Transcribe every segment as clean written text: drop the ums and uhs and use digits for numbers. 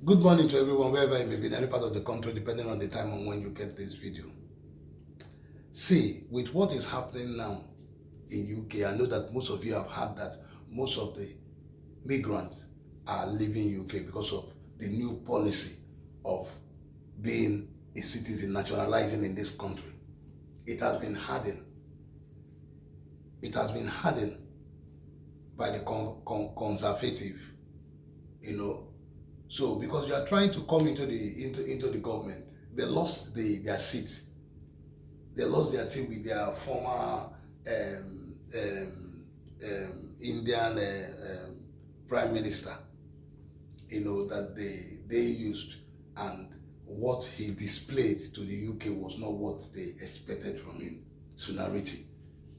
Good morning to everyone, wherever you may be in any part of the country, depending on the time and when you get this video. See, with what is happening now in UK, I know that most of you have heard that most of the migrants are leaving UK because of the new policy of being a citizen, nationalizing in this country. It has been hardened. It has been hardened by the conservative, So because you are trying to come into the government, they lost their seat. They lost their seat with their former Indian prime minister, that they used, and what he displayed to the UK was not what they expected from him. Sunariti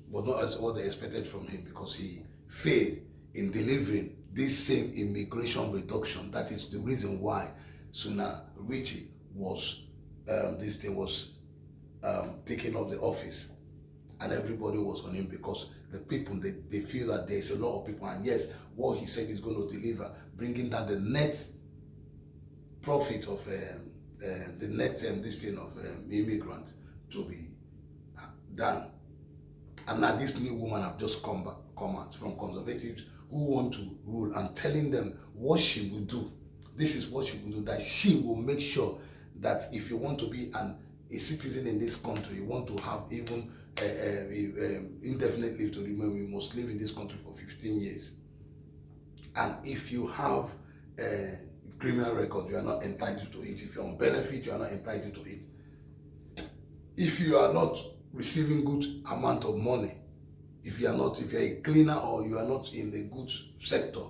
was not as what they expected from him, because he failed in delivering this same immigration reduction. That is the reason why Sunariti was taking up the office, and everybody was on him, because the people, they feel that there is a lot of people, and yes, what he said is going to deliver, bringing down the net profit of the net immigrants to be done. And now this new woman have just come out from conservatives who want to rule, and telling them what she will do. This is what she will do, that she will make sure that if you want to be a citizen in this country, you want to have even indefinite leave to remain, you must live in this country for 15 years. And if you have a criminal record, you are not entitled to it. If you're on benefit, you are not entitled to it. If you are not receiving good amount of money, if you're a cleaner, or you are not in the goods sector,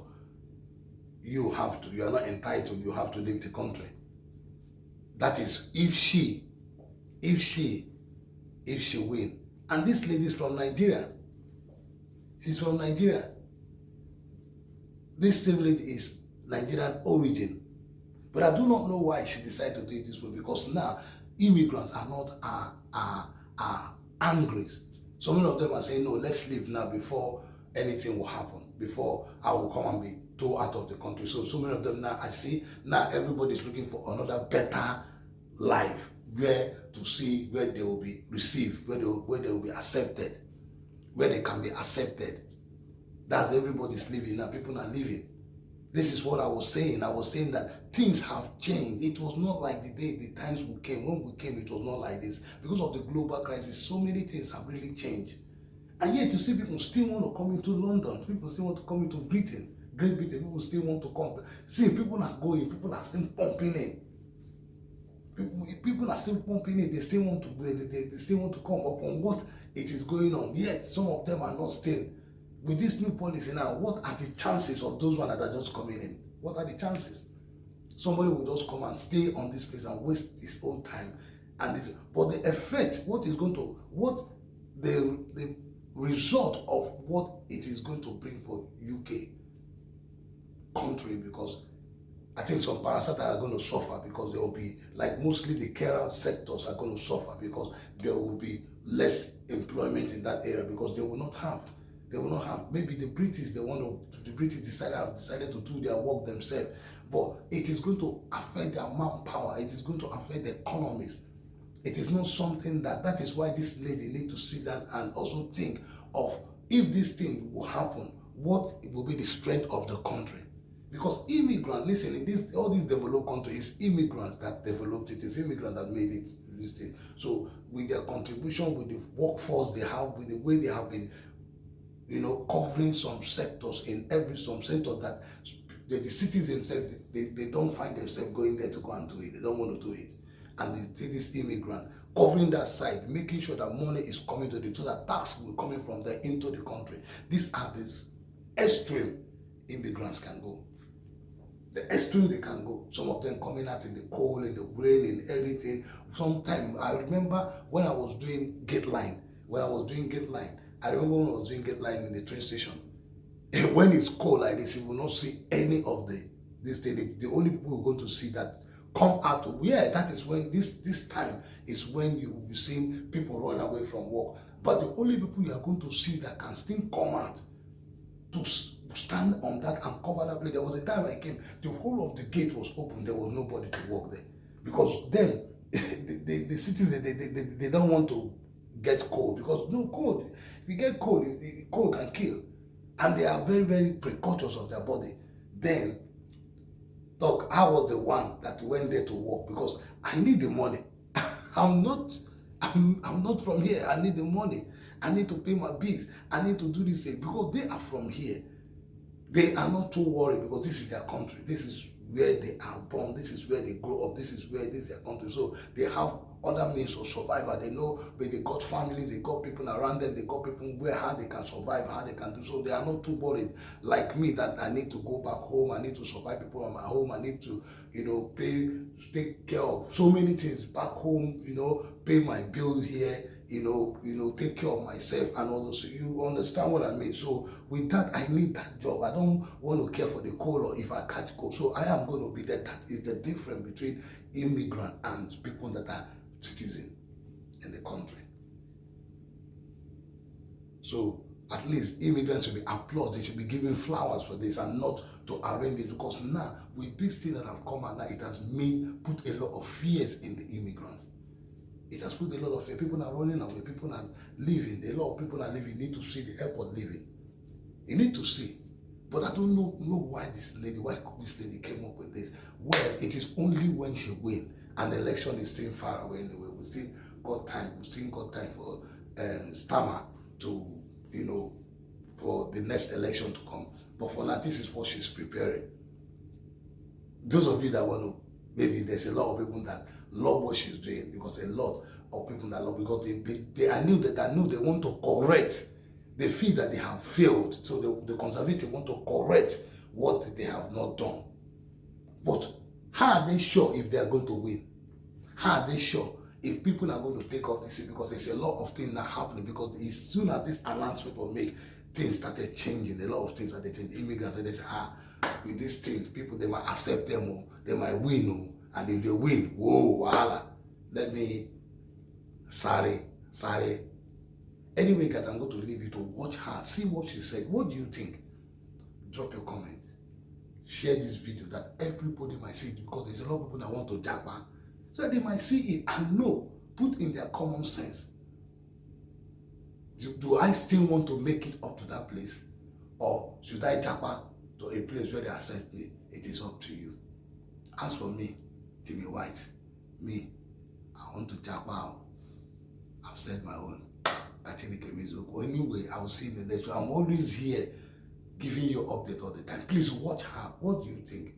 you are not entitled, you have to leave the country. That is if she win. And this lady is from Nigeria. She's from Nigeria. This same lady is Nigerian origin. But I do not know why she decided to do it this way, because now immigrants are angry. So many of them are saying, no, let's leave now before anything will happen, before I will come and be thrown out of the country. So many of them now, I see, now everybody is looking for another better life, where to see where they will be received, where they will be accepted, where they can be accepted. That's everybody's living now. People are living. This is what I was saying. I was saying that things have changed. It was not like the times we came. When we came, it was not like this. Because of the global crisis, so many things have really changed. And yet you see people still want to come into London. People still want to come into Britain, Great Britain. People still want to come. See, people are going. People are still pumping in. People are still pumping it. They still want to. They still want to come upon what it is going on. Yet some of them are not staying. With this new policy now, what are the chances of those ones that are just coming in? What are the chances? Somebody will just come and stay on this place and waste his own time. But the effect, what the result of what it is going to bring for UK country, because I think some parasites are going to suffer, because there will be, like mostly the carer sectors are going to suffer, because there will be less employment in that area, because they will not have. Maybe the British decided to do their work themselves, but it is going to affect their manpower. It is going to affect the economies. It is not something that is why this lady needs to sit down and also think of, if this thing will happen, what will be the strength of the country. Because immigrants, listen, in all these developed countries, it's immigrants that developed it. It's immigrants that made it this thing. So with their contribution, with the workforce they have, with the way they have been, covering some sectors some sector that the cities themselves, they don't find themselves going there to go and do it. They don't want to do it. And this immigrant covering that side, making sure that money is coming to so that tax will be coming from there into the country. These are the extreme immigrants can go. The extreme they can go. Some of them coming out in the coal, in the rain, in everything. Sometimes I remember when I was doing gate line. I remember when I was doing gate line in the train station. When it's cold like this, you will not see any of this thing. The only people who are going to see that come out. Yeah, that is when this time is when you will be seeing people run away from work. But the only people you are going to see that can still come out to stand on that and cover that place. There was a time I came, the whole of the gate was open. There was nobody to walk there because them, the citizens, they don't want to get cold because no cold. If you get cold, cold can kill, and they are very, very precautious of their body. Then, look, I was the one that went there to work because I need the money. I'm not from here. I need the money. I need to pay my bills. I need to do this thing because they are from here. They are not too worried because this is their country. This is where they are born. This is where they grow up. This is where this is their country. So they have other means of survival. They know where they got families, they got people around them, they got people where how they can survive, how they can do. So they are not too worried like me that I need to go back home. I need to survive people at my home. I need to, take care of so many things back home. Pay my bills here. Take care of myself and all those. You understand what I mean? So with that, I need that job. I don't want to care for the cold or if I catch cold. So I am going to be there. That is the difference between immigrant and people that are citizen in the country. So at least immigrants should be applauded. They should be given flowers for this and not to arrange it, because now with this thing that have come out now, it has put a lot of fears in the immigrants. It has put a lot of fear. People are running away. People are leaving. A lot of people are leaving. You need to see the airport leaving. You need to see. But I don't know why this lady came up with this. Well, it is only when she wins, and the election is still far away anyway. We still got time. We still got time for Stammer to, for the next election to come. But for now, this is what she's preparing. Those of you that want to, maybe there's a lot of people that love what she's doing, because a lot of people that love, because I knew they want to correct. They feel that they have failed, so the conservatives want to correct what they have not done. But how are they sure if they are going to win? How are they sure if people are going to take off the seat? Because there's a lot of things that are happening, because as soon as this announcement was made, things started changing. A lot of things started changing. Immigrants, they say, with this thing, people, they might accept them, or they might win, and if they win, whoa, wahala. Let me, sorry. Anyway, guys, I'm going to leave you to watch her, see what she said. What do you think? Drop your comment. Share this video that everybody might see it, because there's a lot of people that want to japa. So that they might see it and know, put in their common sense. Do I still want to make it up to that place? Or should I japa to a place where they accept me? It is up to you. As for me, Timmy White, I want to japa out. I've said my own. Anyway, I will see you in the next one. I'm always here giving you update all the time. Please watch her. What do you think?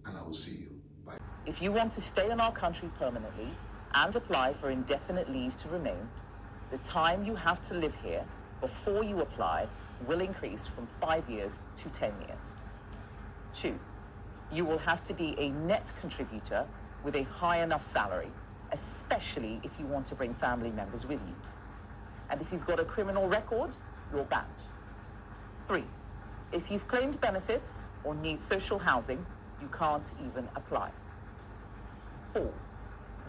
And I will see you. Bye. If you want to stay in our country permanently and apply for indefinite leave to remain, the time you have to live here before you apply will increase from 5 years to 10 years. 2, you will have to be a net contributor with a high enough salary, especially if you want to bring family members with you. And if you've got a criminal record, you're banned. 3, if you've claimed benefits or need social housing, you can't even apply. 4,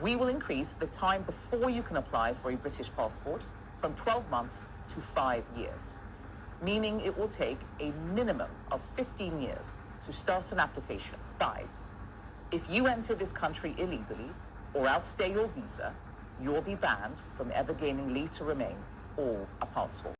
we will increase the time before you can apply for a British passport from 12 months to 5 years, meaning it will take a minimum of 15 years to start an application. 5, if you enter this country illegally or outstay your visa, you'll be banned from ever gaining leave to remain or a passport.